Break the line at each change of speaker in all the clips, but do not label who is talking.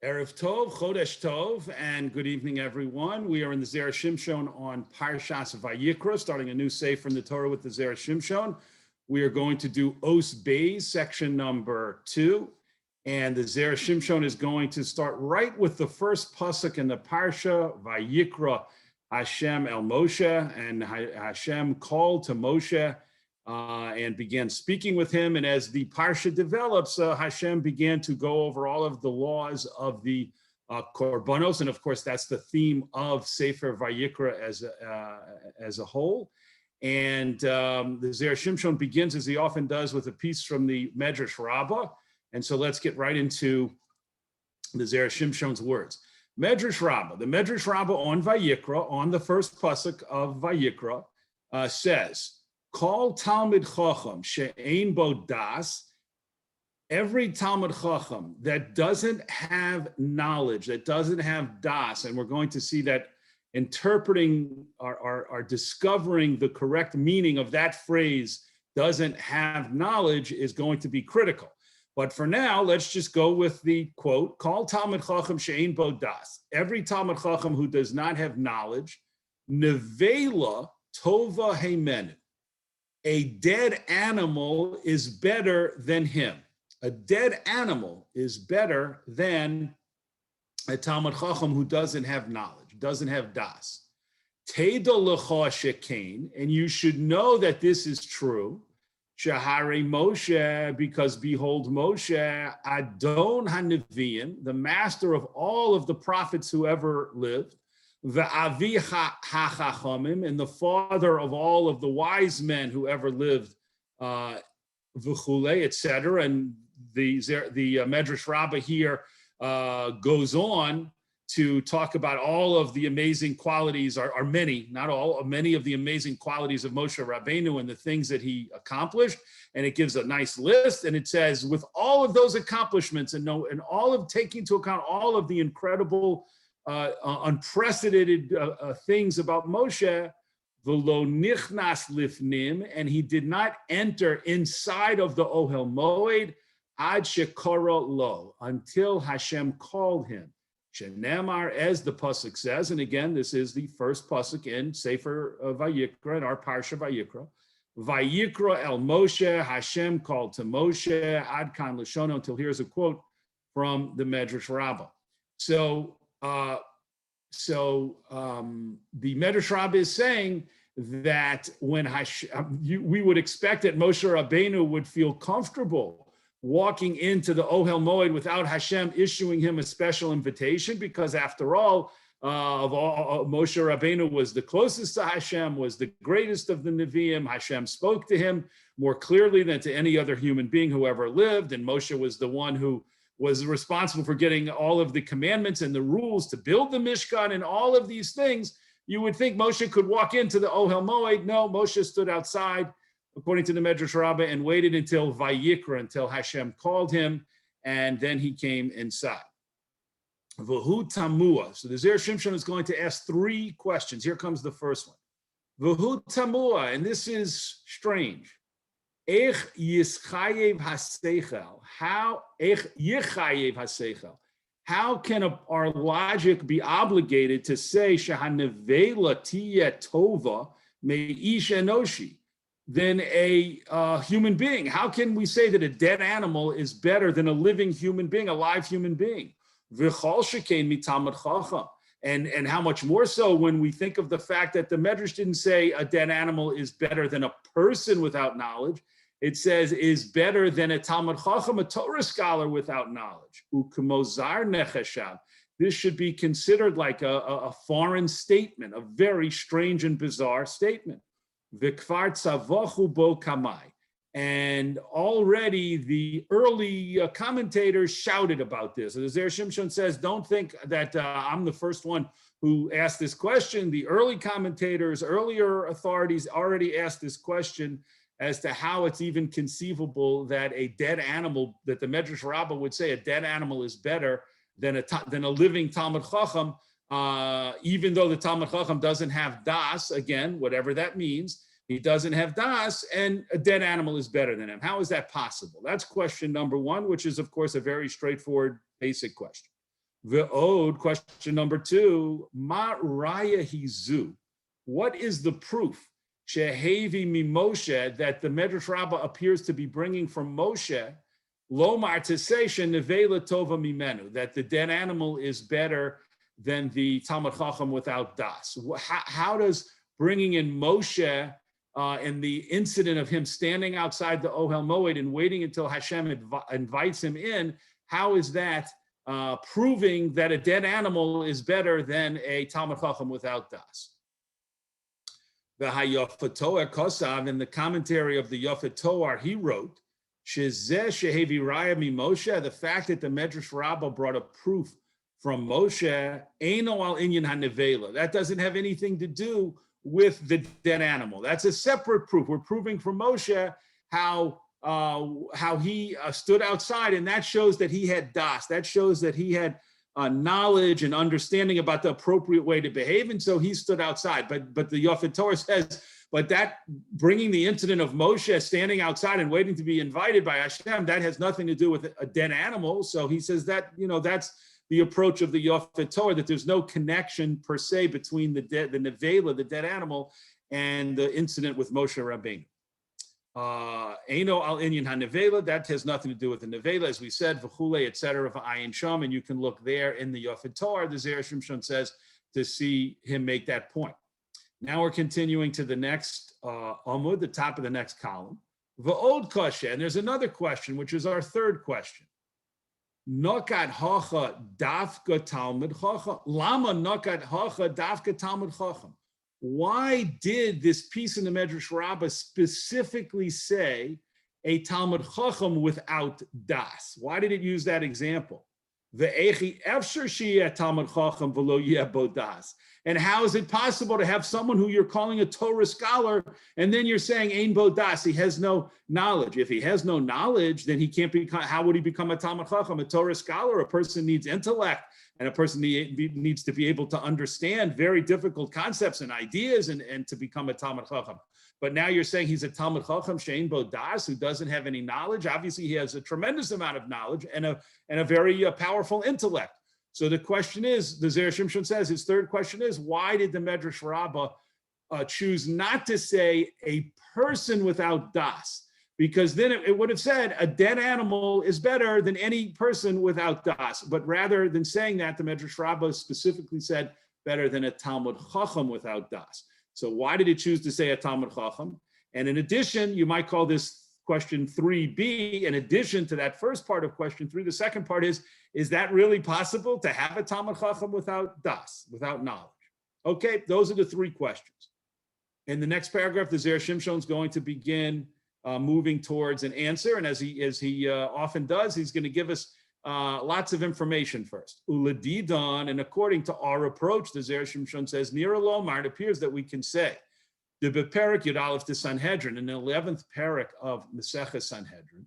Erev Tov, Chodesh Tov, and good evening, everyone. We are in the Zera Shimshon on Parsha Vayikra, starting a new sefer in the Torah with the Zera Shimshon. We are going to do Os Beis, section number 2, and the Zera Shimshon is going to start right with the first pasuk in the Parsha, Vayikra Hashem el Moshe, and Hashem called to Moshe and began speaking with him. And as the Parsha develops, Hashem began to go over all of the laws of the Korbanos. And of course, that's the theme of Sefer Vayikra as a whole. And the Zera Shimshon begins, as he often does, with a piece from the Medrash Rabbah. And so let's get right into the Zera Shimshon's words. Medrash Rabbah, the Medrash Rabbah on Vayikra, on the first pasuk of Vayikra, says, Call Talmid Chacham she'ein bo das. Every Talmid Chacham that doesn't have knowledge, that doesn't have das, and we're going to see that interpreting or discovering the correct meaning of that phrase, doesn't have knowledge, is going to be critical. But for now, let's just go with the quote, Call Talmid Chacham she'ein bo das. Every Talmid Chacham who does not have knowledge, nevela tova heimenu. A dead animal is better than him. A dead animal is better than a Talmid Chacham who doesn't have knowledge, doesn't have das. Teda lecha shekain, and you should know that this is true. Shahare Moshe, because behold Moshe, Adon HaNeviim, the master of all of the prophets who ever lived, the Avi HaChachamim, and the father of all of the wise men who ever lived, v'chulei, etc. And the Medrash Rabbah here goes on to talk about all of the amazing qualities, are many, not all, many of the amazing qualities of Moshe Rabbeinu and the things that he accomplished. And it gives a nice list, and it says, with all of those accomplishments and all of taking into account all of the incredible unprecedented things about Moshe, v'lo nichnas lifnim, and he did not enter inside of the Ohel Moed ad shekara lo, until Hashem called him. Shenemar, as the pasuk says, and again, this is the first pasuk in Sefer Vayikra, in our Parsha Vayikra. Vayikra el Moshe, Hashem called to Moshe, ad kan l'shono, until here's a quote from the Medrash Rabbah. So the Medrash Rabbah is saying that when we would expect that Moshe Rabbeinu would feel comfortable walking into the Ohel Moed without Hashem issuing him a special invitation, because after all, Moshe Rabbeinu was the closest to Hashem, was the greatest of the Nevi'im. Hashem spoke to him more clearly than to any other human being who ever lived, and Moshe was the one who was responsible for getting all of the commandments and the rules to build the Mishkan and all of these things. You would think Moshe could walk into the Ohel Moed. No, Moshe stood outside, according to the Medrash Rabbah, and waited until Vayikra, until Hashem called him, and then he came inside. V'hu tamua. So the Zera Shimshon is going to ask 3 questions. Here comes the first one. V'hu tamua, and this is strange. Ech yischayev haseichel. How can our logic be obligated to say shahanevela tiyeh tova meish enoshi than a human being? How can we say that a dead animal is better than a living human being, a live human being? V'chol shekein mitamid chacham. And how much more so when we think of the fact that the Medrash didn't say a dead animal is better than a person without knowledge. It says is better than a Talmid Chacham, a Torah scholar without knowledge. U'k'mozar necheshav. This should be considered like a foreign statement, a very strange and bizarre statement. V'kvar tzavochu bo kamai. And already the early commentators shouted about this. And the Zera Shimshon says, don't think that I'm the first one who asked this question. The early commentators, earlier authorities already asked this question as to how it's even conceivable that a dead animal, that the Medrash Rabbah would say a dead animal is better than a living Talmid Chacham, even though the Talmid Chacham doesn't have das, again, whatever that means. He doesn't have das, and a dead animal is better than him. How is that possible? That's question number 1, which is, of course, a very straightforward, basic question. Ve'od, question number 2, ma raya hizu. What is the proof shehevi mi Moshe that the Medrash Rabbah appears to be bringing from Moshe? Lomar, to say shenevela tova mimenu, that the dead animal is better than the Talmud Chacham without das. How does bringing in Moshe and the incident of him standing outside the Ohel Moed and waiting until Hashem invites him in, how is that proving that a dead animal is better than a Talmud Chacham without das? The Hayafet Toar Kosav, in the commentary of the Yafet Toar, he wrote, Shezeh shehevi raya mi Moshe, the fact that the Medrash Rabbah brought a proof from Moshe, Eino al inyan hanevela. That doesn't have anything to do with the dead animal. That's a separate proof. We're proving from Moshe how he stood outside, and that shows that he had das. That shows that he had knowledge and understanding about the appropriate way to behave, and so he stood outside. But the Yafet Torah says, but that bringing the incident of Moshe standing outside and waiting to be invited by Hashem, that has nothing to do with a dead animal. So he says that, that's the approach of the Yafet Torah, that there's no connection per se between the nevela, the dead animal, and the incident with Moshe Rabbeinu. Eino al inyan ha-nevela, that has nothing to do with the nevela, as we said, v'chule, etc., v'ayin sham, and you can look there in the Yafet Torah, the Zera Shimshon says, to see him make that point. Now we're continuing to the next Amud, the top of the next column. V'od kasha, and there's another question, which is our third question. Nokat hacha dafka Talmud chacham. Lama nokat hacha dafka Talmud chacham. Why did this piece in the Medrash Rabbah specifically say a Talmud chacham without das? Why did it use that example? Ve'echi efshar sheyeh Talmud chacham v'lo yeh bo das. And how is it possible to have someone who you're calling a Torah scholar, and then you're saying ein bo das, he has no knowledge? If he has no knowledge, then he can't become, how would he become a Talmud Chacham, a Torah scholar? A person needs intellect, and a person needs to be able to understand very difficult concepts and ideas and to become a Talmud Chacham. But now you're saying he's a Talmud Chacham, she'ein bo das, who doesn't have any knowledge. Obviously, he has a tremendous amount of knowledge and a very powerful intellect. So the question is, the Zera Shimshon says, his third question is, why did the Medrash Rabbah choose not to say a person without das? Because then it would have said a dead animal is better than any person without das. But rather than saying that, the Medrash Rabbah specifically said better than a Talmud Chacham without das. So why did it choose to say a Talmud Chacham? And in addition, you might call this question 3b, in addition to that first part of question 3, the second part is that really possible to have a Talmud Chacham without das, without knowledge? Okay, those are the three questions. In the next paragraph, the Zera Shimshon is going to begin moving towards an answer, and as he often does, he's going to give us lots of information first. Uladidan, and according to our approach, the Zera Shimshon says, Nira Lomar, it appears that we can say, the Beperik Yud Aleph to Sanhedrin, in the 11th parak of Maseches Sanhedrin,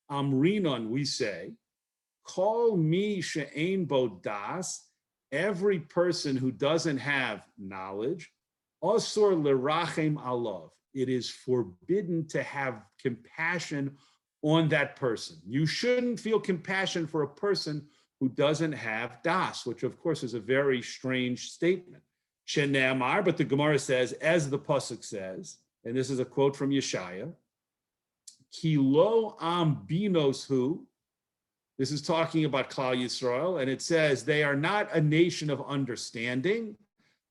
Amrinon, we say, Kol mi she'ein bo das, every person who doesn't have knowledge, Osur lerachem alav, it is forbidden to have compassion on that person. You shouldn't feel compassion for a person who doesn't have das, which of course is a very strange statement. Shene'amar, but the Gemara says, as the pasuk says, and this is a quote from Yeshaya, Ki lo am binos hu. This is talking about Klal Yisrael, and it says they are not a nation of understanding.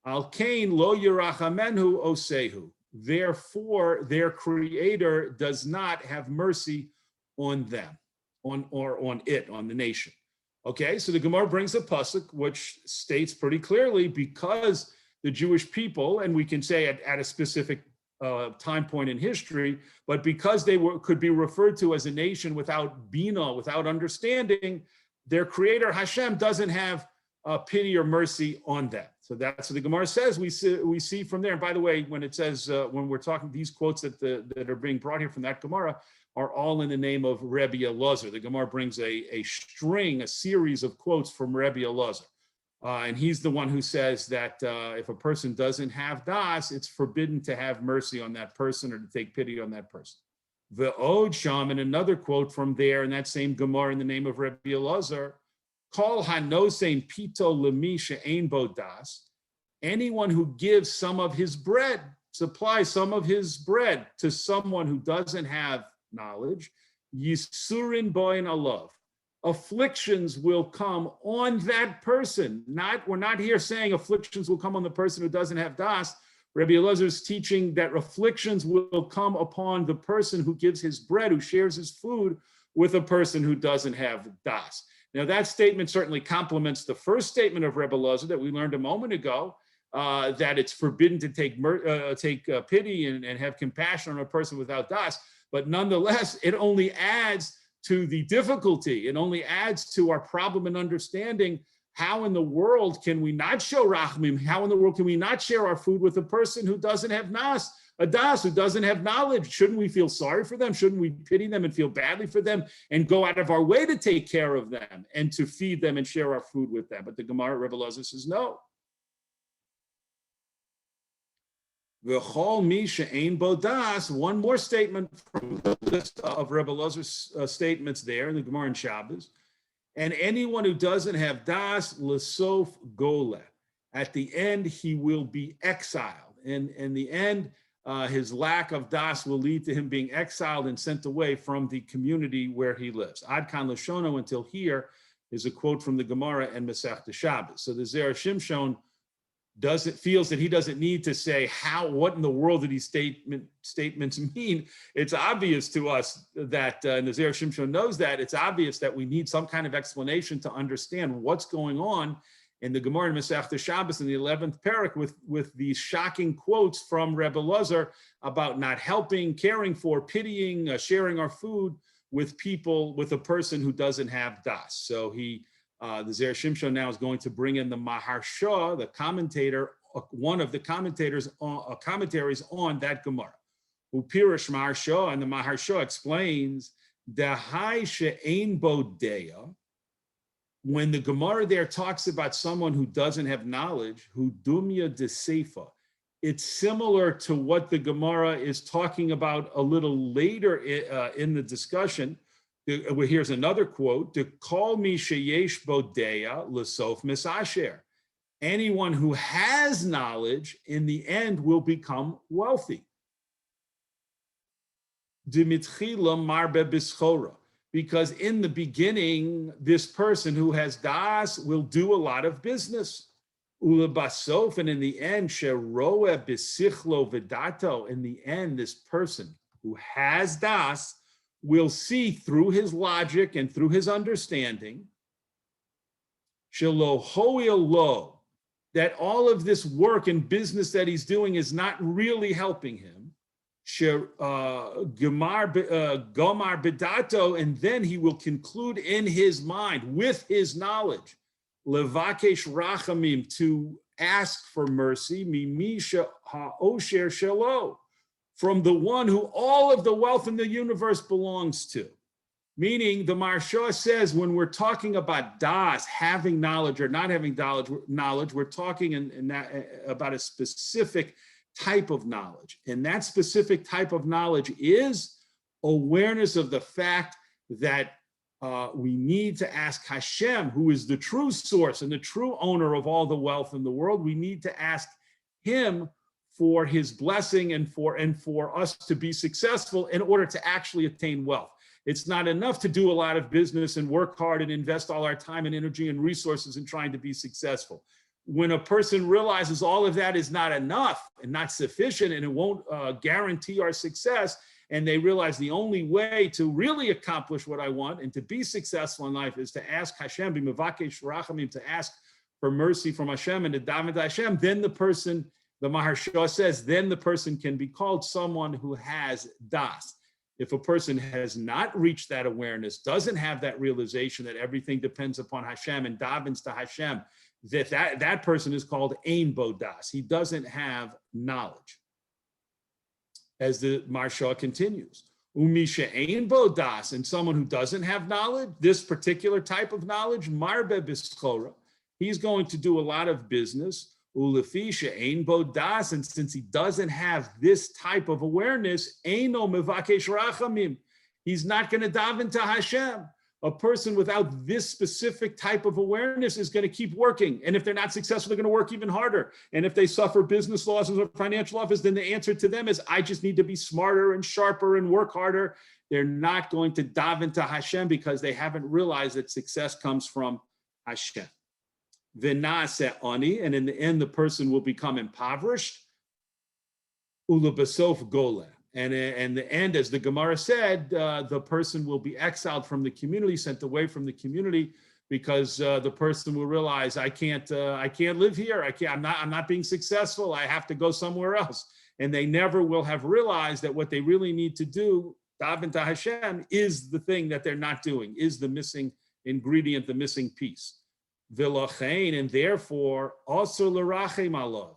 Al kain lo yirachamenu osehu. Therefore, their Creator does not have mercy on them, on the nation. Okay, so the Gemara brings a pasuk which states pretty clearly, because the Jewish people, and we can say at a specific time point in history, but because they could be referred to as a nation without bina, without understanding, their Creator Hashem doesn't have pity or mercy on them. So that's what the Gemara says. We see from there. And by the way, when it says when we're talking these quotes that are being brought here from that Gemara are all in the name of Rabbi Elazar. The Gemara brings a series of quotes from Rabbi Elazar. And he's the one who says that if a person doesn't have das, it's forbidden to have mercy on that person or to take pity on that person. Ve'od sham, and another quote from there in that same Gemara in the name of Rabbi Elazar, Kol hanosein pito lemi she'ein bo das. Anyone who gives some of his bread, supplies some of his bread to someone who doesn't have knowledge, yisurin boin alav. Afflictions will come on that person. We're not here saying afflictions will come on the person who doesn't have das. Rabbi Elazar is teaching that afflictions will come upon the person who gives his bread, who shares his food with a person who doesn't have das. Now that statement certainly complements the first statement of Rabbi Elazar that we learned a moment ago, that it's forbidden to take pity and have compassion on a person without das. But nonetheless, it only adds to the difficulty. It only adds to our problem in understanding how in the world can we not show rachmim? How in the world can we not share our food with a person who doesn't have das, who doesn't have knowledge? Shouldn't we feel sorry for them? Shouldn't we pity them and feel badly for them and go out of our way to take care of them and to feed them and share our food with them? But the Gemara, Rebbe Elazar says no. V'chol mi she'ein bo das, one more statement from the list of Rebbe Elazar's statements there in the Gemara and Shabbos. And anyone who doesn't have das, l'sof gole. At the end, he will be exiled. And in the end, his lack of das will lead to him being exiled and sent away from the community where he lives. Ad kan Lashono, until here, is a quote from the Gemara and Masechta Shabbos. So the Zera Shimshon feels that he doesn't need to say what in the world do these statements mean. It's obvious to us that, and the Zera Shimshon knows that, it's obvious that we need some kind of explanation to understand what's going on in the Gemara and Masechta Shabbos in the 11th parak with these shocking quotes from Rebbe Elazar about not helping, caring for, pitying, sharing our food with people, with a person who doesn't have das. So the Zera Shimshon now is going to bring in the Maharsha, the commentator, one of the commentaries on that Gemara. Upirish Maharsha, and the Maharsha explains, Dehai she'ein bo deya. When the Gemara there talks about someone who doesn't have knowledge, who dumya de seifa, it's similar to what the Gemara is talking about a little later in the discussion. Here's another quote: "To call me sheyesh bodeya l'sof misasher." Anyone who has knowledge, in the end, will become wealthy. Dimitchila marbe bischora. Because in the beginning, this person who has das will do a lot of business. Ulebasof, and in the end, sheroe bisichlo vedato. In the end, this person who has das will see through his logic and through his understanding, shelo hoil lo, that all of this work and business that he's doing is not really helping him. Gomar bedato, and then he will conclude in his mind, with his knowledge, levakesh rachamim, to ask for mercy, mimisha ha'osher shelo, from the one who all of the wealth in the universe belongs to. Meaning, the Maharsha says, when we're talking about das, having knowledge or not having knowledge, we're talking about a specific type of knowledge. And that specific type of knowledge is awareness of the fact that we need to ask Hashem, who is the true source and the true owner of all the wealth in the world. We need to ask him for his blessing and for us to be successful in order to actually attain wealth. It's not enough to do a lot of business and work hard and invest all our time and energy and resources in trying to be successful. When a person realizes all of that is not enough and not sufficient, and it won't guarantee our success, and they realize the only way to really accomplish what I want and to be successful in life is to ask Hashem, b'mevakesh rachamim, to ask for mercy from Hashem and to daven to Hashem, then the person, the Maharsha says, then the person can be called someone who has das. If a person has not reached that awareness, doesn't have that realization that everything depends upon Hashem and davens to Hashem, that person is called ein bo das. He doesn't have knowledge. As the Maharsha continues, umisha ein bo das, and someone who doesn't have knowledge, this particular type of knowledge, marbe bischora, he's going to do a lot of business. Ulefisha ein bo das, and since he doesn't have this type of awareness, eino mevakesh rachamim, he's not going to daven to Hashem. A person without this specific type of awareness is going to keep working. And if they're not successful, they're going to work even harder. And if they suffer business losses or financial losses, then the answer to them is, I just need to be smarter and sharper and work harder. They're not going to dive into Hashem because they haven't realized that success comes from Hashem. V'na'aseh ani, and in the end, the person will become impoverished. Ulebasof goleh. And in the end, as the Gemara said, the person will be exiled from the community, sent away from the community, because the person will realize, I can't live here. I'm not being successful. I have to go somewhere else. And they never will have realized that what they really need to do, daven to Hashem, is the thing that they're not doing, is the missing ingredient, the missing piece. V'lachein, and therefore, also l'rachem alav.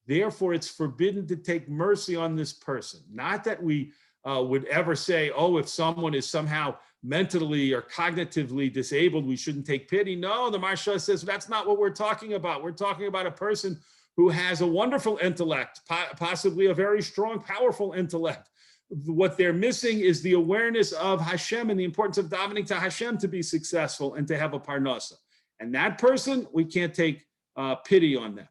Therefore, it's forbidden to take mercy on this person. Not that we would ever say, oh, if someone is somehow mentally or cognitively disabled, we shouldn't take pity. No, the Parsha says that's not what we're talking about. We're talking about a person who has a wonderful intellect, possibly a very strong, powerful intellect. What they're missing is the awareness of Hashem and the importance of davening to Hashem to be successful and to have a parnasa. And that person, we can't take pity on them.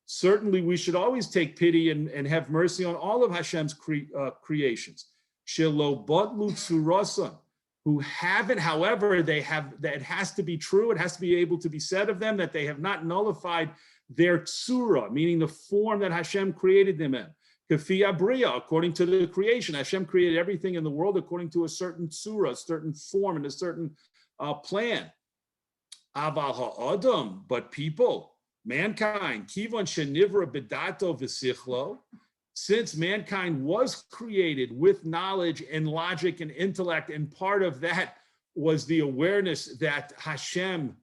Certainly, we should always take pity and have mercy on all of Hashem's creations. Who haven't, however, they have, that it has to be true, it has to be able to be said of them that they have not nullified their tsura, meaning the form that Hashem created them in. Kafiya bria, according to the creation, Hashem created everything in the world according to a certain tsura, a certain form, and a certain plan. Aval ha'adam, but people, mankind, kivon shenivra bedato v'sichlo, since mankind was created with knowledge and logic and intellect, and part of that was the awareness that Hashem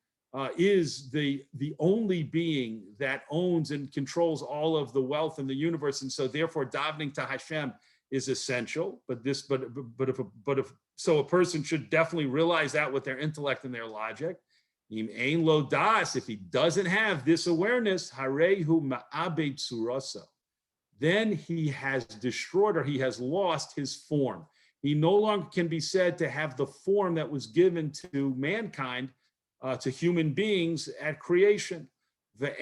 is the only being that owns and controls all of the wealth in the universe, and so therefore davening to Hashem is essential. But a person should definitely realize that with their intellect and their logic. If he doesn't have this awareness, then he has destroyed, or he has lost his form. He no longer can be said to have the form that was given to mankind, to human beings at creation. And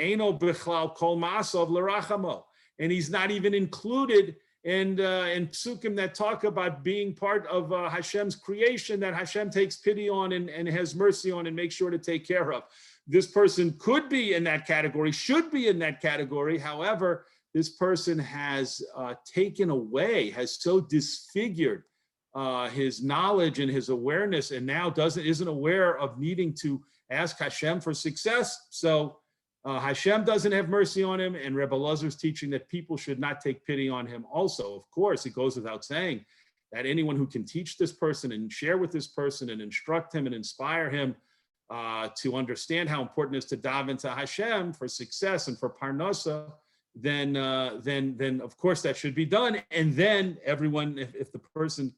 he's not even included in psukim that talk about being part of Hashem's creation, that Hashem takes pity on and has mercy on and makes sure to take care of. This person could be in that category, should be in that category. However, this person has taken away, has so disfigured his knowledge and his awareness, and now isn't aware of needing to ask Hashem for success. So Hashem doesn't have mercy on him, and Rebbe Lazar's teaching that people should not take pity on him also. Of course, it goes without saying that anyone who can teach this person and share with this person and instruct him and inspire him to understand how important it is to daven to Hashem for success and for parnasa, then of course that should be done. And then everyone, if the person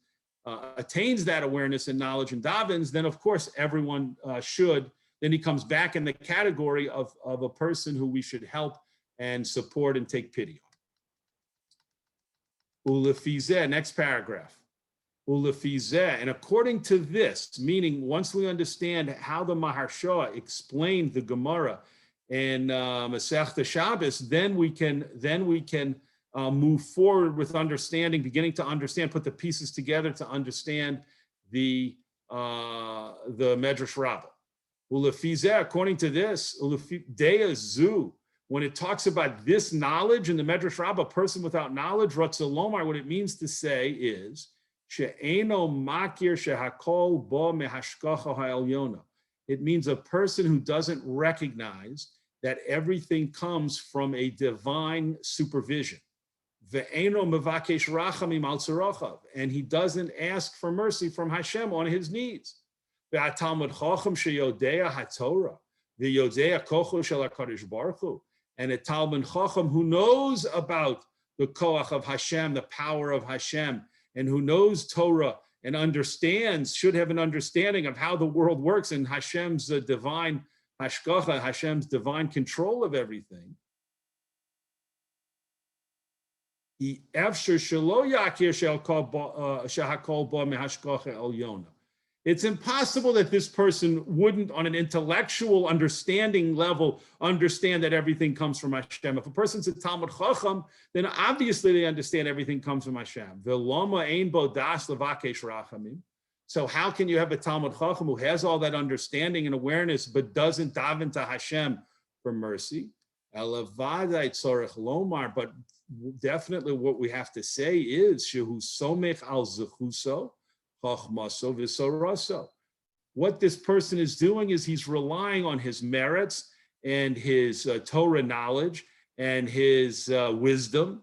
attains that awareness and knowledge and davens, then of course everyone should. Then he comes back in the category of a person who we should help and support and take pity on. Ulefizeh, next paragraph. Ulefizeh, and according to this, meaning once we understand how the Maharsha explained the Gemara in Masechta Shabbos, then we can move forward with understanding, beginning to understand, put the pieces together to understand the Medrash Rabbah. Ulefizeh, according to this, Deyazu, when it talks about this knowledge in the Medrash Rabbah, a person without knowledge, Ratzalomar, what it means to say is, She'eno makir shehakol bo mehashkacha ha'elyona. It means a person who doesn't recognize that everything comes from a divine supervision. Ve'eno mevakesh rachamim al tzarachav, and he doesn't ask for mercy from Hashem on his needs. Ve'atalmud chacham sheyodea haTorah, ve'yodea kocho shel HaKadosh Baruch Hu, and a Talmud chacham who knows about the koach of Hashem, the power of Hashem, and who knows Torah and understands, should have an understanding of how the world works and Hashem's divine hashgacha, Hashem's divine control of everything. It's impossible that this person wouldn't, on an intellectual understanding level, understand that everything comes from Hashem. If a person's a Talmud Chacham, then obviously they understand everything comes from Hashem. So how can you have a Talmud Chacham who has all that understanding and awareness, but doesn't daven to Hashem for mercy? But definitely what we have to say is, Shehu somech al zechuso, what this person is doing is he's relying on his merits and his Torah knowledge and his wisdom.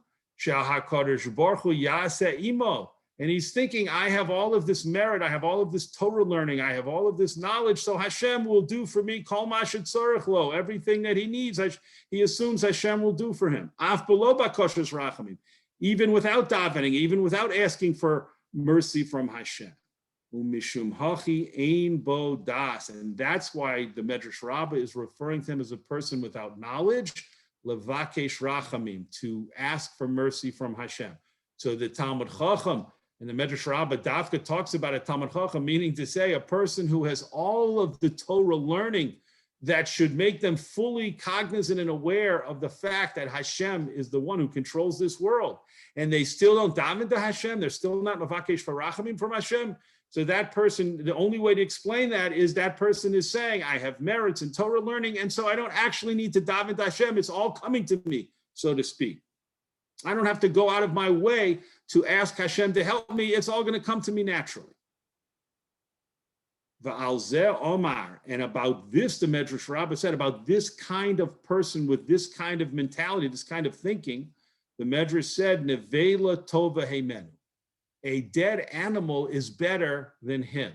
And he's thinking, I have all of this merit, I have all of this Torah learning, I have all of this knowledge, so Hashem will do for me kol ma shetzarich lo, everything that he needs, he assumes Hashem will do for him. Af b'lo bakoshes rachamim, even without davening, even without asking for mercy from Hashem. Umishum hachi ein bo das, and that's why the Medrash Rabbah is referring to him as a person without knowledge, levakesh rachamim, to ask for mercy from Hashem. So the Talmud Chacham and the Medrash Rabbah Dafka talks about a Talmud Chacham, meaning to say a person who has all of the Torah learning that should make them fully cognizant and aware of the fact that Hashem is the one who controls this world. And they still don't daven to Hashem, they're still not mevakesh for rachamim from Hashem. So that person, the only way to explain that is that person is saying, I have merits in Torah learning, and so I don't actually need to daven to Hashem, it's all coming to me, so to speak. I don't have to go out of my way to ask Hashem to help me. It's all going to come to me naturally. Va'al Omar, and about this, the Medrash Rabbah said, about this kind of person with this kind of mentality, this kind of thinking, the Medrash said, Nevela tova heimenu. A dead animal is better than him.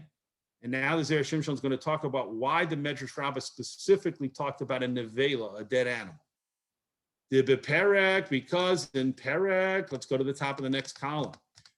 And now the Zera Shimshon is going to talk about why the Medrash Rabbah specifically talked about a nevela, a dead animal. Because in Perek, let's go to the top of the next column.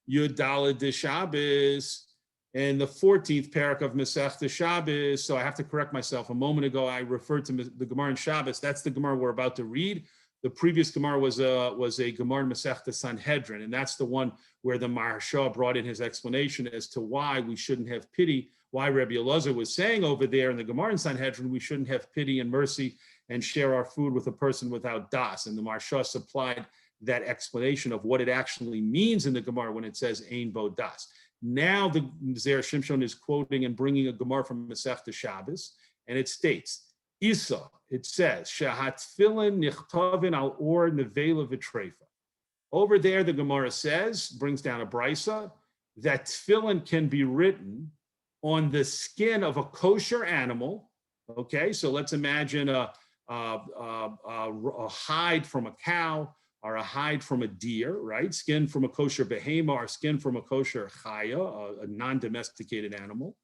Yud Daled de Shabbos, and the 14th Perek of Masechta Shabbos. So I have to correct myself. A moment ago, I referred to the Gemara in Shabbos. That's the Gemara we're about to read. The previous Gemara was a Gemara in Masechta Sanhedrin, and that's the one where the Maharsha brought in his explanation as to why we shouldn't have pity, why Rabbi Elazar was saying over there in the Gemara in Sanhedrin, we shouldn't have pity and mercy and share our food with a person without das. And the Maharsha supplied that explanation of what it actually means in the Gemara when it says Ein Bo Das. Now the Zera Shimshon is quoting and bringing a Gemara from Masechta Shabbos, and it states, Isa, it says, Shahat Tfilin Nichtavin al Or Nevela Vitrefa. Over there, the Gemara says, brings down a brisa, that tefillin can be written on the skin of a kosher animal. Okay, so let's imagine a hide from a cow or a hide from a deer, right? Skin from a kosher behema or skin from a kosher chaya, a non-domesticated animal.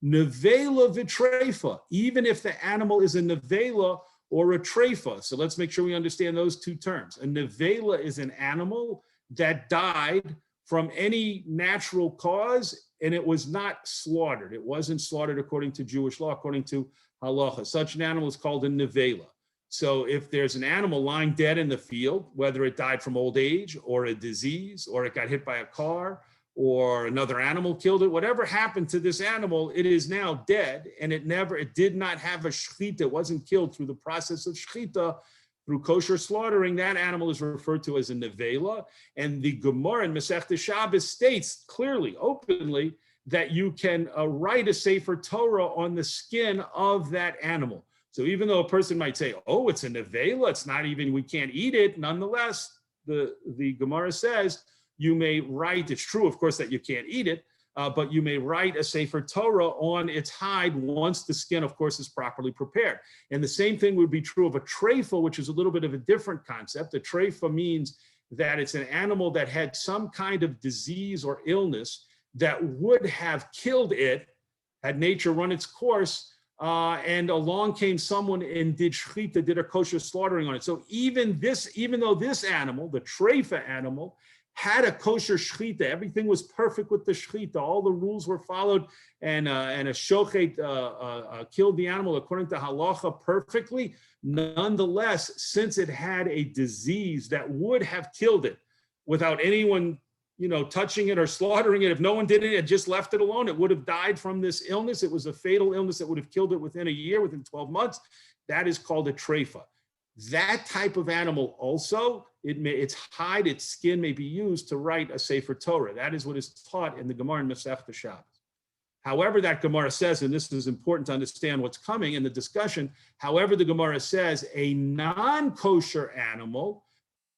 Nevela vitrefa, even if the animal is a nevela or a trefa. So let's make sure we understand those two terms. A nevela is an animal that died from any natural cause, and it was not slaughtered. It wasn't slaughtered according to Jewish law, according to halacha. Such an animal is called a nevela. So if there's an animal lying dead in the field, whether it died from old age or a disease, or it got hit by a car, or another animal killed it, whatever happened to this animal, it is now dead, and it did not have a shechita, it wasn't killed through the process of shechita, through kosher slaughtering. That animal is referred to as a nevela, and the Gemara in Masechta Shabbos states clearly, openly, that you can write a sefer Torah on the skin of that animal. So even though a person might say, oh, it's a nevela, it's not even, we can't eat it, nonetheless, the Gemara says, you may write, it's true, of course, that you can't eat it, but you may write a sefer Torah on its hide once the skin, of course, is properly prepared. And the same thing would be true of a trefa, which is a little bit of a different concept. A trefa means that it's an animal that had some kind of disease or illness that would have killed it had nature run its course, and along came someone and did shechita, did a kosher slaughtering on it. So even though this animal, the trefa animal, had a kosher shechita, everything was perfect with the shechita, all the rules were followed, and a shochet killed the animal according to halacha perfectly. Nonetheless, since it had a disease that would have killed it, without anyone, touching it or slaughtering it. If no one did it, had just left it alone, it would have died from this illness. It was a fatal illness that would have killed it within a year, within 12 months. That is called a treifa. That type of animal also, its hide, its skin may be used to write a sefer Torah. That is what is taught in the Gemara in Masechta Shabbos. However, that Gemara says, and this is important to understand what's coming in the discussion, however, the Gemara says a non-kosher animal,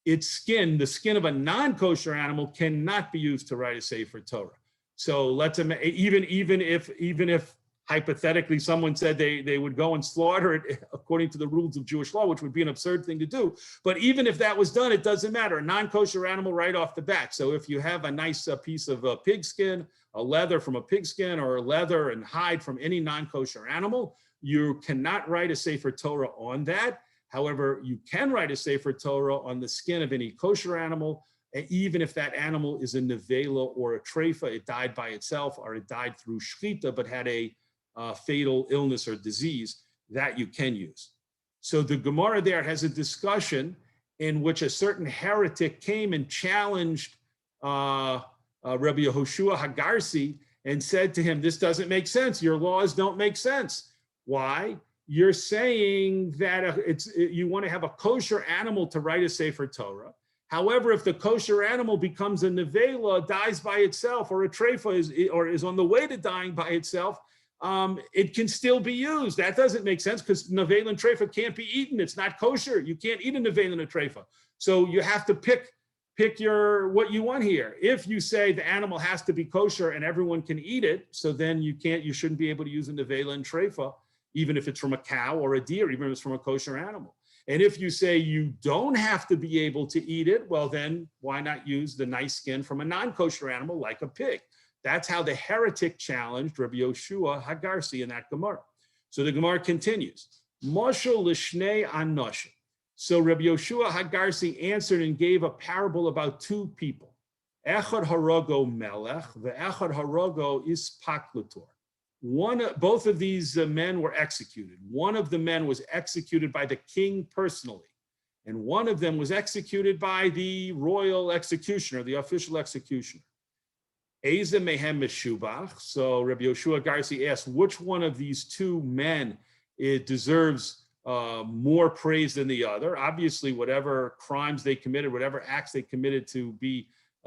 its skin, the skin of a non-kosher animal, cannot be used to write a sefer Torah. So even if hypothetically someone said they would go and slaughter it according to the rules of Jewish law, which would be an absurd thing to do. But even if that was done, it doesn't matter. A non-kosher animal right off the bat. So if you have a nice piece of pig skin, a leather from a pig skin, or a leather and hide from any non-kosher animal, you cannot write a sefer Torah on that. However, you can write a sefer Torah on the skin of any kosher animal, even if that animal is a nevela or a treifa, it died by itself, or it died through shchita, but had a fatal illness or disease, that you can use. So the Gemara there has a discussion in which a certain heretic came and challenged Rabbi Yehoshua Hagarsi and said to him, this doesn't make sense. Your laws don't make sense. Why? You're saying that you want to have a kosher animal to write a sefer Torah. However, if the kosher animal becomes a nevela, dies by itself, or a treifa is on the way to dying by itself, it can still be used. That doesn't make sense because nevela and treifa can't be eaten. It's not kosher. You can't eat a nevela and a treifa. So you have to pick what you want here. If you say the animal has to be kosher and everyone can eat it, so then you shouldn't be able to use a nevela and treifa, even if it's from a cow or a deer, even if it's from a kosher animal. And if you say you don't have to be able to eat it, well then why not use the nice skin from a non-kosher animal like a pig? That's how the heretic challenged Rabbi Yehoshua Hagarsi in that Gemara. So the Gemara continues. Moshel l'shnei anoshim. So Rabbi Yehoshua Hagarsi answered and gave a parable about two people. Echad harogo melech, ve'echad harogo ispaklutor. Both of these men were executed. One of the men was executed by the king personally, and one of them was executed by the royal executioner, the official executioner. Eza mehem meshubach. So Rabbi Yehoshua Hagarsi asked, which one of these two men deserves more praise than the other? Obviously, whatever crimes they committed, whatever acts they committed to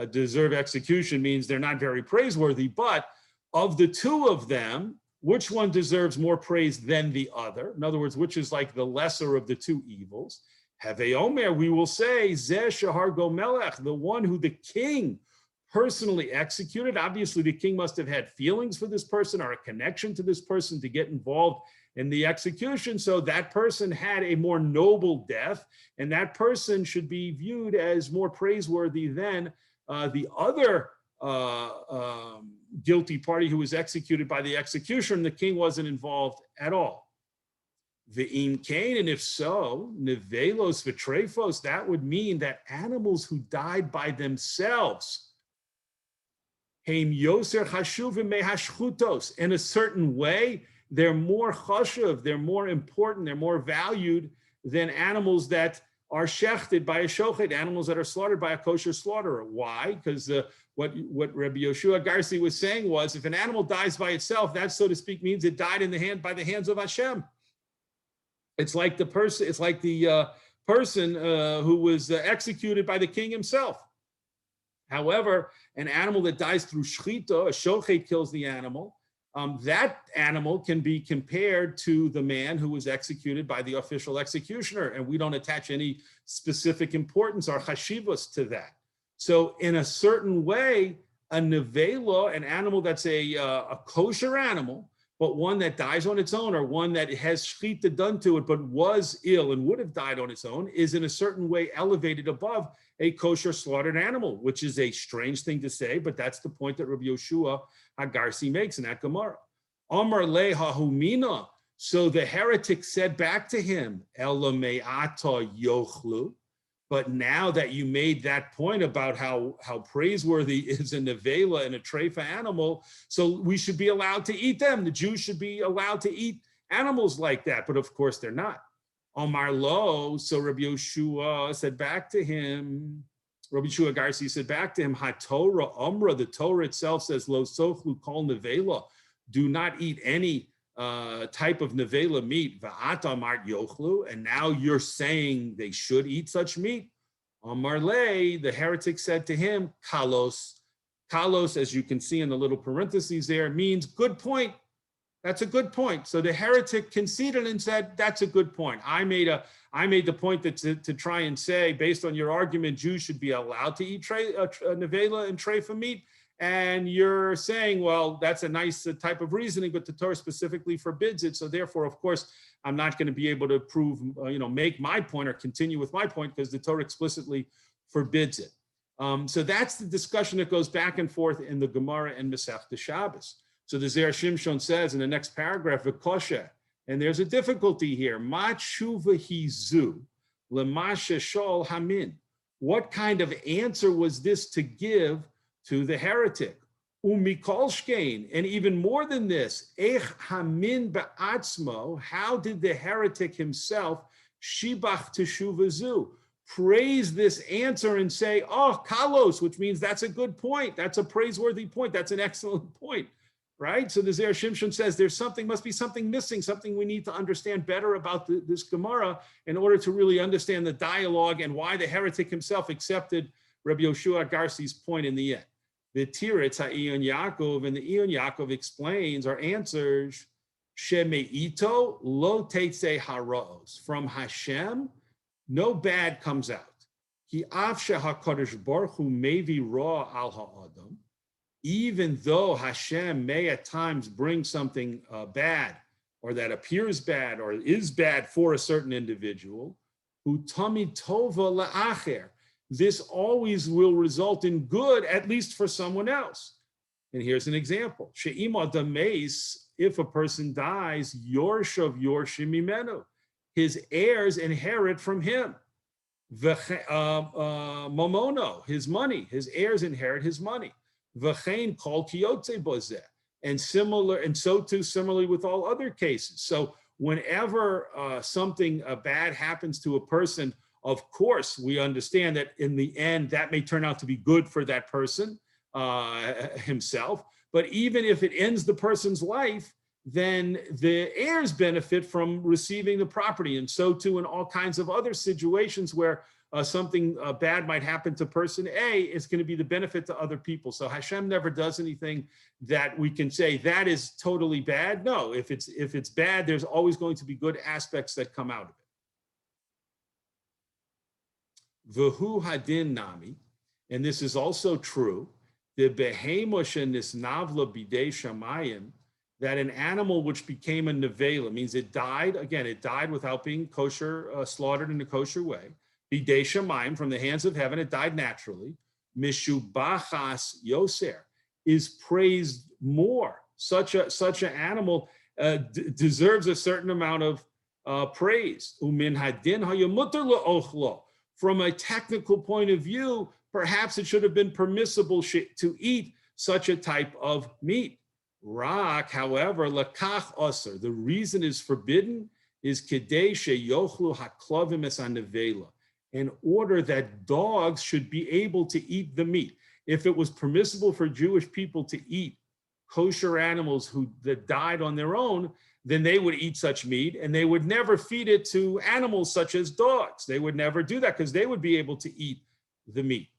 deserve execution means they're not very praiseworthy, but of the two of them, which one deserves more praise than the other? In other words, which is like the lesser of the two evils? Have Omer, we will say, Zeh shehar go melech, the one who the king personally executed. Obviously, the king must have had feelings for this person or a connection to this person to get involved in the execution. So that person had a more noble death, and that person should be viewed as more praiseworthy than the other guilty party who was executed by the executioner, and the king wasn't involved at all. Ve'im kain, and if so, nevelos v'treifos, that would mean that animals who died by themselves, heim yoser chashuvim mehashchutos, in a certain way, they're more chashuv, they're more important, they're more valued than animals that are shechted by a shochet, animals that are slaughtered by a kosher slaughterer. Why? Because what Rabbi Yehoshua Hagarsi was saying was, if an animal dies by itself, that, so to speak, means it died by the hands of Hashem. It's like the person who was executed by the king himself. However, an animal that dies through shchita, a shochet kills the animal. That animal can be compared to the man who was executed by the official executioner, and we don't attach any specific importance or chashivos to that. So in a certain way, a nevela, an animal that's a kosher animal, but one that dies on its own, or one that has shchita done to it but was ill and would have died on its own, is in a certain way elevated above a kosher slaughtered animal, which is a strange thing to say, but that's the point that Rabbi Yehoshua Hagarsi makes in that Gemara. Amar le hahumina. So the heretic said back to him, Ela me'ata yochlu. But now that you made that point about how praiseworthy is a nevela and a treifa animal, so we should be allowed to eat them. The Jews should be allowed to eat animals like that, but of course they're not. Amar lo, so Rabbi Yehoshua said back to him, Rabbi Shua Garci said back to him, HaTorah Umra, the Torah itself says, Lo sochlu kol nevela, do not eat any type of nevela meat. Va'at amart yochlu, and now you're saying they should eat such meat. Amar le, the heretic said to him, kalos. Kalos, as you can see in the little parentheses there, means good point. That's a good point. So the heretic conceded and said, that's a good point. I made the point that to try and say, based on your argument, Jews should be allowed to eat nevela and treifa meat. And you're saying, well, that's a nice type of reasoning, but the Torah specifically forbids it. So therefore, of course, I'm not going to be able to prove, make my point or continue with my point because the Torah explicitly forbids it. So that's the discussion that goes back and forth in the Gemara and Masechta Shabbos. So the Zera Shimshon says in the next paragraph, V'koshe, and there's a difficulty here. Ma tshuva hizu l'mashe shol hamin. What kind of answer was this to give to the heretic? Umikol shkein, and even more than this, ech hamin ba'atzmo, how did the heretic himself shibach teshuva zu, praise this answer and say, oh, kalos, which means that's a good point. That's a praiseworthy point. That's an excellent point, right? So the Zera Shimshon says must be something missing, something we need to understand better about this Gemara in order to really understand the dialogue and why the heretic himself accepted Rabbi Yoshua Garci's point in the end. The Tiritz HaEon Yaakov, and the Eon Yaakov explains or answers, Shemeito lo teitze haraos, from Hashem, no bad comes out. Ki afshe HaKadosh Baruch Hu mevi ra al ha'adam, even though Hashem may at times bring something bad, or that appears bad, or is bad for a certain individual, hu tamid tova la'acher, this always will result in good, at least for someone else. And here's an example. She'ima dameis, if a person dies, yorshav yorshim mimenu, his heirs inherit from him. Momono, his money, his heirs inherit his money. V'chein kol kiyotze bozeh, and so too similarly with all other cases. So whenever something bad happens to a person, of course, we understand that in the end, that may turn out to be good for that person himself. But even if it ends the person's life, then the heirs benefit from receiving the property. And so too in all kinds of other situations where something bad might happen to person A, it's going to be the benefit to other people. So Hashem never does anything that we can say that is totally bad. No, if it's bad, there's always going to be good aspects that come out of it. V'hu hadin nami, and this is also true, the behemosh nisnavla bidei shamayim, that an animal which became a nevela, means it died without being kosher, slaughtered in a kosher way, bidei shamayim, from the hands of heaven, it died naturally, mishubachas yoser, is praised more. Such an animal deserves a certain amount of praise. Umin hadin hayamuter la'ochlo. From a technical point of view, perhaps it should have been permissible to eat such a type of meat. Rak, however, lakach osir, the reason is forbidden is kedei sheyochlu haklavim es hanevela, in order that dogs should be able to eat the meat. If it was permissible for Jewish people to eat kosher animals that died on their own, then they would eat such meat, and they would never feed it to animals such as dogs. They would never do that because they would be able to eat the meat.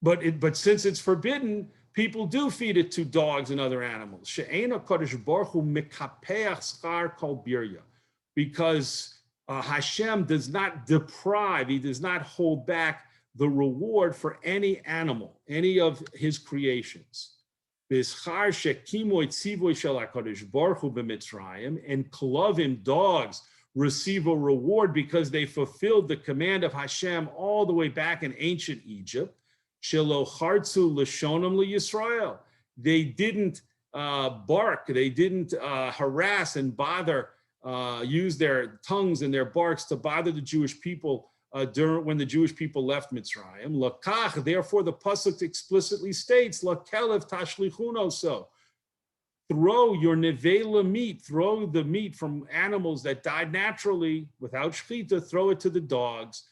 But since it's forbidden, people do feed it to dogs and other animals. Because Hashem does not deprive, he does not hold back the reward for any animal, any of his creations. And klavim, dogs, receive a reward because they fulfilled the command of Hashem all the way back in ancient Egypt. They didn't bark, they didn't harass and bother, use their tongues and their barks to bother the Jewish people when the Jewish people left Mitzrayim. Lakach, therefore the pasuk explicitly states, Lakelev tashlichuno, so throw your nevela meat, throw the meat from animals that died naturally without shechita, throw it to the dogs.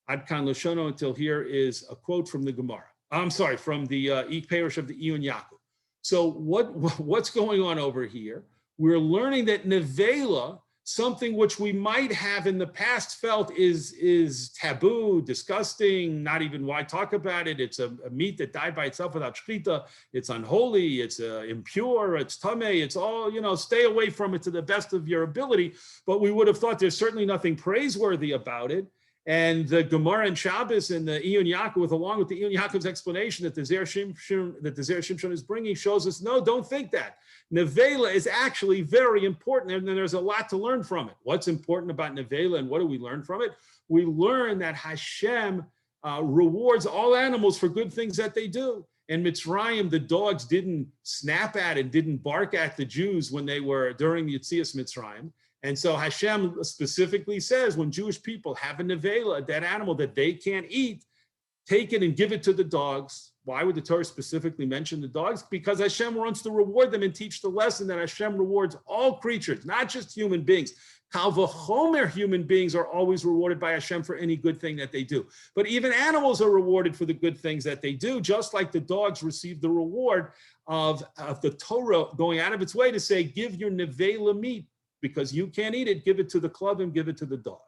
Ad kan Lashono, until here is a quote from the Gemara. I'm sorry, from the Parish of the Iyun Yaakov. So what's going on over here? We're learning that nevela, something which we might have in the past felt is taboo, disgusting, not even why talk about it. It's a meat that died by itself without shechita. It's unholy, it's impure, it's tameh, it's all, stay away from it to the best of your ability. But we would have thought there's certainly nothing praiseworthy about it. And the Gemara and Shabbos and the Iyun Yaakov, along with the Iyun Yaakov's explanation that the Zera Shimshon is bringing, shows us, no, don't think that. Nevela is actually very important, and there's a lot to learn from it. What's important about Nevela, and what do we learn from it? We learn that Hashem rewards all animals for good things that they do. In Mitzrayim, the dogs didn't snap at and didn't bark at the Jews when they were during the Yetzias Mitzrayim. And so Hashem specifically says, when Jewish people have a nevela, a dead animal that they can't eat, take it and give it to the dogs. Why would the Torah specifically mention the dogs? Because Hashem wants to reward them and teach the lesson that Hashem rewards all creatures, not just human beings. Kal v'chomer, human beings are always rewarded by Hashem for any good thing that they do. But even animals are rewarded for the good things that they do, just like the dogs receive the reward of the Torah going out of its way to say, give your nevela meat, because you can't eat it, give it to the club and give it to the dogs.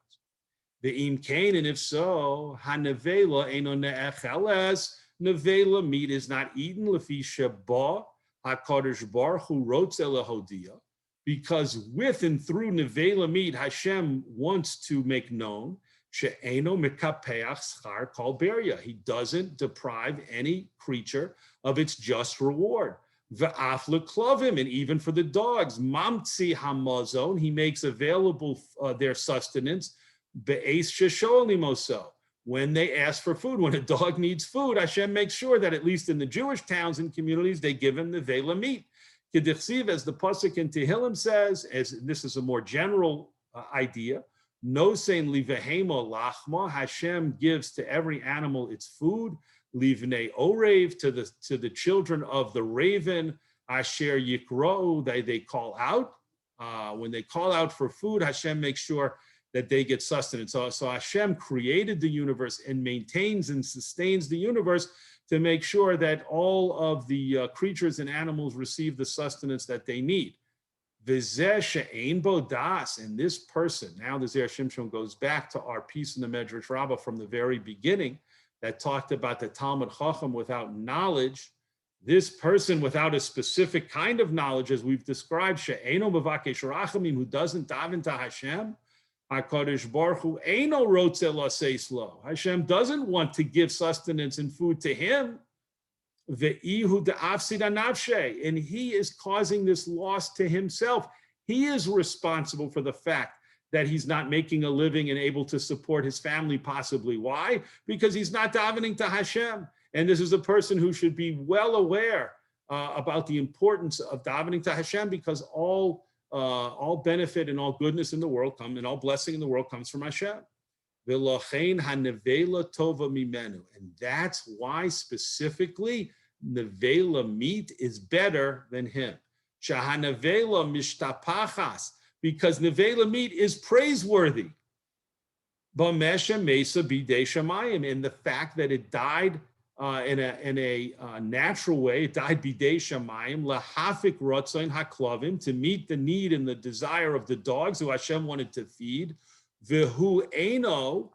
The im kain, and if so, ha-nevela eino ne'echeles, nevela meat is not eaten, lefi sheba HaKadosh Baruch Hu rotze lehodia, because with and through nevela meat, Hashem wants to make known, she'eino mekapeach schar kol beria. He doesn't deprive any creature of its just reward. V'af leklovim, and even for the dogs, mamtzi hamazon, he makes available their sustenance, be'es sheshol limoso, when they ask for food. When a dog needs food, Hashem makes sure that at least in the Jewish towns and communities, they give him the vela meat. Kedichsiv, as the pasuk in Tehillim says, as this is a more general idea, no saying livehemo lachma, Hashem gives to every animal its food. Livnei orev, to the children of the raven, asher yikro, they call out. When they call out for food, Hashem makes sure that they get sustenance. So Hashem created the universe and maintains and sustains the universe to make sure that all of the creatures and animals receive the sustenance that they need. V'zeh she'ein bo das, and this person, now the Zera Shimshon goes back to our piece in the Medrash Rabbah from the very beginning, that talked about the Talmud Chacham without knowledge. This person without a specific kind of knowledge, as we've described, she'eno mevakesh rachamim, who doesn't daven to Hashem, HaKadosh Baruch Hu eino rotze laseis lo. Hashem doesn't want to give sustenance and food to him. Ve'ihu de'afsid anavshe, and he is causing this loss to himself. He is responsible for the fact that he's not making a living and able to support his family possibly. Why? Because he's not davening to Hashem. And this is a person who should be well aware about the importance of davening to Hashem, because all benefit and all goodness in the world come, and all blessing in the world comes from Hashem. V'lochein hanevela tova mimenu. And that's why specifically nevela meat is better than him. Shahanevela mishtapachas, because nevela meat is praiseworthy. B'mesha mesa bidei shamayim, and the fact that it died in a natural way, it died bidei shamayim, lahafik rotzain haklavim, to meet the need and the desire of the dogs who Hashem wanted to feed. V'hu eino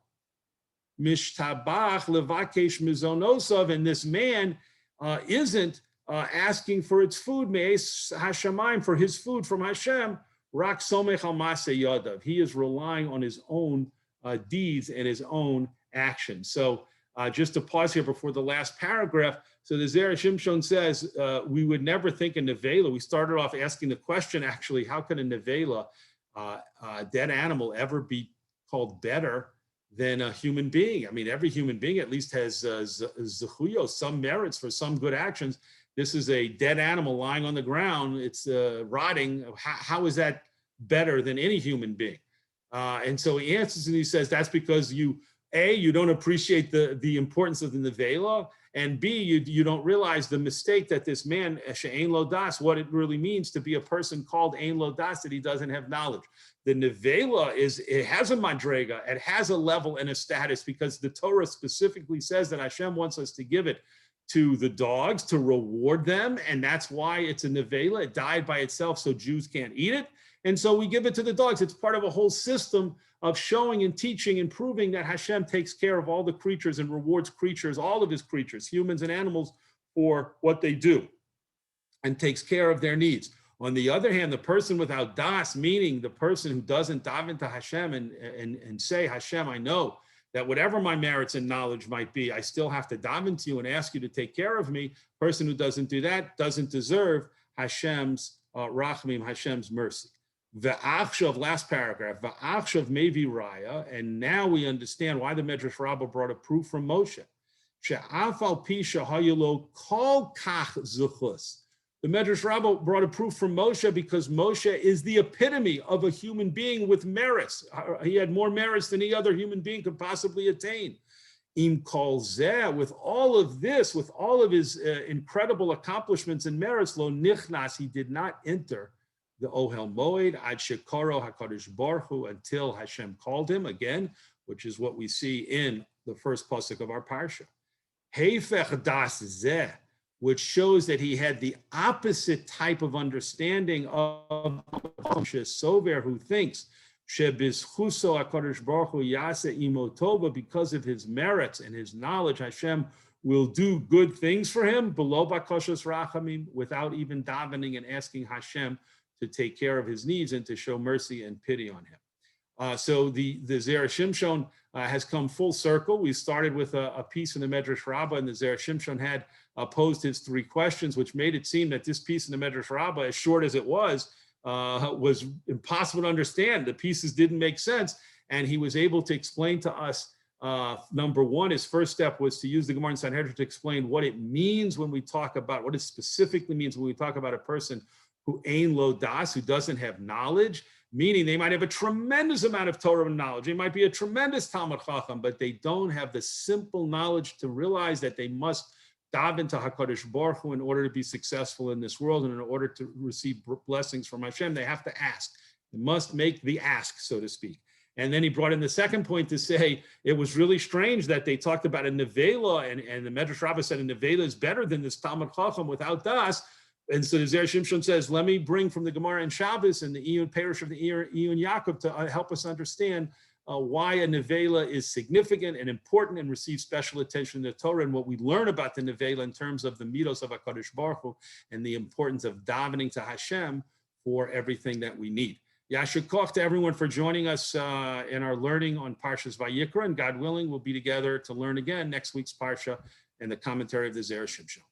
mishtabach levakesh mizonosav, and this man isn't asking for its food, me'es hashamayim, for his food from Hashem. Rak somech al maseh yadav. He is relying on his own deeds and his own actions. So just to pause here before the last paragraph. So the Zera Shimshon says, we would never think a nevela. We started off asking the question, actually, how can a nevela, dead animal, ever be called better than a human being? I mean, every human being at least has zechuyos, some merits for some good actions. This is a dead animal lying on the ground. It's rotting. How is that better than any human being? And so he answers and he says, that's because you don't appreciate the importance of the nevela, And B, you don't realize the mistake that this man, she'ein lo das, what it really means to be a person called ein lo das, that he doesn't have knowledge. The nevela it has a madrega, it has a level and a status, because the Torah specifically says that Hashem wants us to give it to the dogs to reward them, and that's why it's a nevela. It died by itself, so Jews can't eat it, and so we give it to the dogs. It's part of a whole system of showing and teaching and proving that Hashem takes care of all the creatures and rewards creatures, all of his creatures, humans and animals, for what they do, and takes care of their needs. On the other hand, the person without das, meaning the person who doesn't daven to Hashem and say, Hashem, I know that whatever my merits and knowledge might be, I still have to daven to you and ask you to take care of me. Person who doesn't do that doesn't deserve Hashem's rachmim, Hashem's mercy. V'achshav, last paragraph, v'achshav mevi raya, and now we understand why the Medrash Rabbah brought a proof from Moshe. She'af al pi shehayilo kol kach zuchus. The Medrash Rabbah brought a proof from Moshe because Moshe is the epitome of a human being with merits. He had more merits than any other human being could possibly attain. Im kol zeh, with all of this, with all of his incredible accomplishments and merits, lo nichnas, he did not enter the Ohel Moed ad shekaro HaKadosh Baruch Hu, until Hashem called him again, which is what we see in the first pasuk of our Parsha. Heifech das zeh, which shows that he had the opposite type of understanding of Sover, who thinks shebizchuso HaKadosh Baruch Hu yaseh imo tova, because of his merits and his knowledge, Hashem will do good things for him, below bakashos rachamim, without even davening and asking Hashem to take care of his needs and to show mercy and pity on him. So the Zera Shimshon has come full circle. We started with a piece in the Medrash Rabbah, and the Zera Shimshon had posed his 3 questions, which made it seem that this piece in the Medrash Rabbah, as short as it was impossible to understand. The pieces didn't make sense, and he was able to explain to us, number one, his first step was to use the Gemara in Sanhedrin to explain what it means when we talk about, what it specifically means when we talk about a person who ein lo das, who doesn't have knowledge, meaning they might have a tremendous amount of Torah knowledge. They might be a tremendous Talmud Chacham, but they don't have the simple knowledge to realize that they must daven to HaKadosh Baruch Hu in order to be successful in this world, and in order to receive blessings from Hashem, they have to ask. They must make the ask, so to speak. And then he brought in the second point to say it was really strange that they talked about a nevela, and the Medrash Rabbah said a nevela is better than this Talmud Chacham without das. And so the Zera Shimshon says, let me bring from the Gemara and Shabbos and the Iyun Parish of the Iyun Yaakov to help us understand why a nevela is significant and important and receives special attention in the Torah, and what we learn about the nevela in terms of the midos of HaKadosh Baruch Hu and the importance of davening to Hashem for everything that we need. Yashar koach to everyone for joining us in our learning on Parshas Vayikra, and God willing, we'll be together to learn again next week's Parsha and the commentary of the Zera Shimshon.